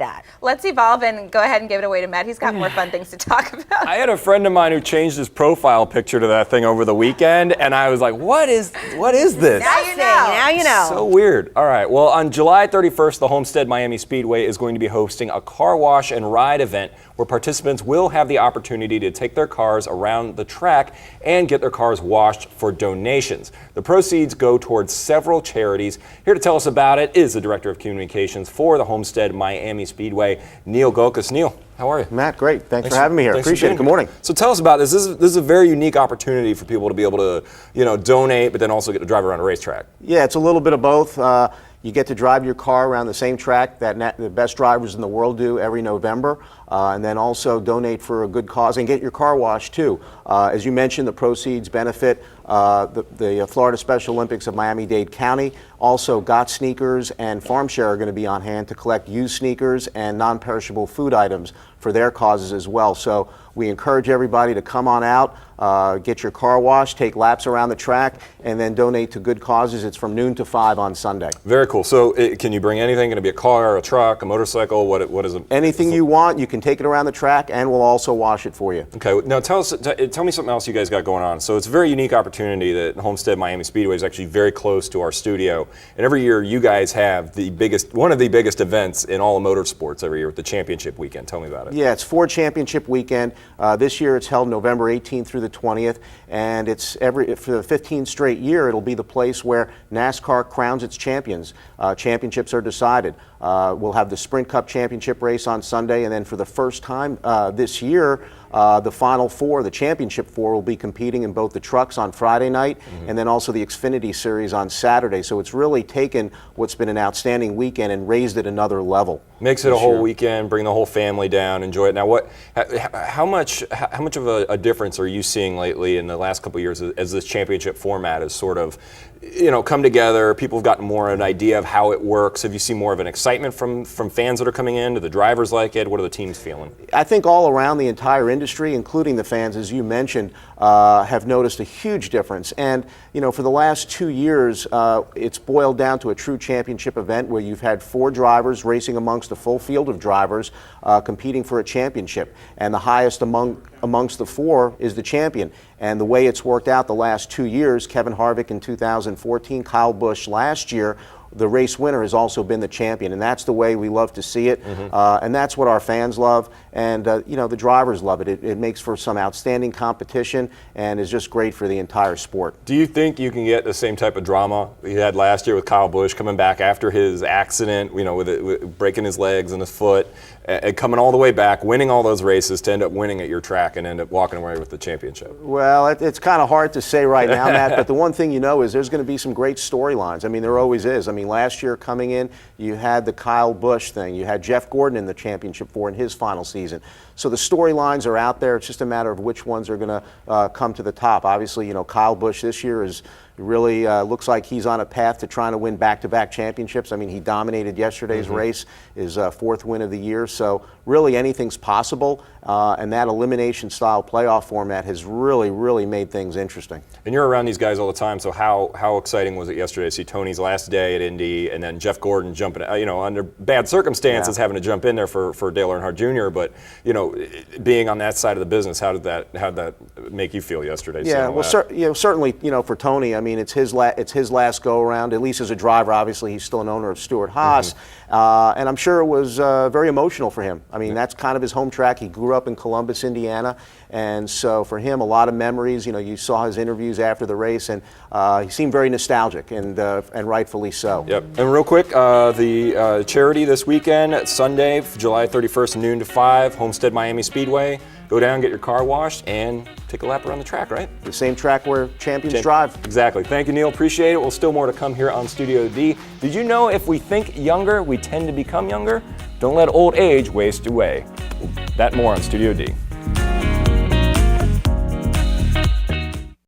that. Let's evolve and go ahead and give it away to Matt. He's got more fun things to talk about. I had a friend of mine who changed his profile picture to that thing over the weekend, and I was like, what is this? Now you know. Now you know. So weird. All right. Well, on July 31st, the Homestead Miami Speedway is going to be hosting a car wash and ride event where participants will have the opportunity to take their cars around the track and get their cars washed for donations. The proceeds go towards several charities. Here to tell us about it is the Director of Communications for the Homestead Miami Speedway, Neal Gulkis. Neal, how are you? Matt, great. Thanks for having me here. Appreciate it. Good morning. So tell us about this. This is a very unique opportunity for people to be able to, donate, but then also get to drive around a racetrack. Yeah, it's a little bit of both. You get to drive your car around the same track that the best drivers in the world do every November, and then also donate for a good cause and get your car washed too. As you mentioned, the proceeds benefit the Florida Special Olympics of Miami-Dade County. Also, Got Sneakers and Farm Share are going to be on hand to collect used sneakers and non-perishable food items for their causes as well. So we encourage everybody to come on out, get your car washed, take laps around the track, and then donate to good causes. It's from noon to 5 on Sunday. Very cool. So can you bring anything? Can it be a car, a truck, a motorcycle? What is it? Anything you want, you can take it around the track, and we'll also wash it for you. Okay. Now tell me something else you guys got going on. So it's a very unique opportunity that Homestead Miami Speedway is actually very close to our studio, and every year you guys have one of the biggest events in all of motorsports every year with the championship weekend. Tell me about it. Yeah, it's Ford Championship Weekend. This year it's held November 18th through the 20th, and it's for the 15th straight year. It'll be the place where NASCAR crowns its champions. Championships are decided. We'll have the Sprint Cup Championship race on Sunday, and then for the first time this year, the Final Four, the Championship Four, will be competing in both the trucks on Friday night and then also the Xfinity Series on Saturday. So it's really taken what's been an outstanding weekend and raised it another level. Makes it a whole weekend, bring the whole family down, enjoy it. Now, how much of a difference are you seeing lately in the last couple of years as this championship format has sort of, come together? People have gotten more of an idea of how it works. Have you seen more of an excitement from fans that are coming in? Do the drivers like it? What are the teams feeling? I think all around the entire industry, including the fans, as you mentioned, have noticed a huge difference. And, for the last 2 years, it's boiled down to a true championship event where you've had 4 drivers racing amongst a full field of drivers competing for a championship. And the highest amongst the 4 is the champion. And the way it's worked out the last 2 years, Kevin Harvick in 2014, Kyle Busch last year, the race winner has also been the champion, and that's the way we love to see it, and that's what our fans love, and the drivers love it. It makes for some outstanding competition and is just great for the entire sport. Do you think you can get the same type of drama you had last year with Kyle Busch coming back after his accident, with breaking his legs and his foot, and coming all the way back, winning all those races to end up winning at your track and end up walking away with the championship? Well, it's kind of hard to say right now, Matt, but the one thing is there's going to be some great storylines. I mean, there always is. I mean, last year coming in, you had the Kyle Busch thing. You had Jeff Gordon in the championship in his final season. So the storylines are out there. It's just a matter of which ones are going to come to the top. Obviously, Kyle Busch this year is really looks like he's on a path to trying to win back-to-back championships. I mean, he dominated yesterday's race, his 4th win of the year. So really anything's possible, and that elimination-style playoff format has really made things interesting. And you're around these guys all the time, so how exciting was it yesterday to see Tony's last day at Indy and then Jeff Gordon jumping, under bad circumstances, having to jump in there for Dale Earnhardt Jr., but, being on that side of the business, how did that make you feel yesterday? Yeah, well, certainly, for Tony, I mean, it's his last go-around, at least as a driver. Obviously, he's still an owner of Stewart Haas, and I'm sure it was very emotional for him. I mean, that's kind of his home track. He grew up in Columbus, Indiana, and so for him, a lot of memories. You saw his interviews after the race, and he seemed very nostalgic, and rightfully so. Yep. And real quick, the charity this weekend, Sunday, July 31st, noon to 5, Homestead Miami Speedway. Go down, get your car washed, and take a lap around the track, right? The same track where champions drive. Exactly. Thank you, Neal. Appreciate it. Well, still more to come here on Studio D. Did you know if we think younger, we tend to become younger? Don't let old age waste away. That more on Studio D.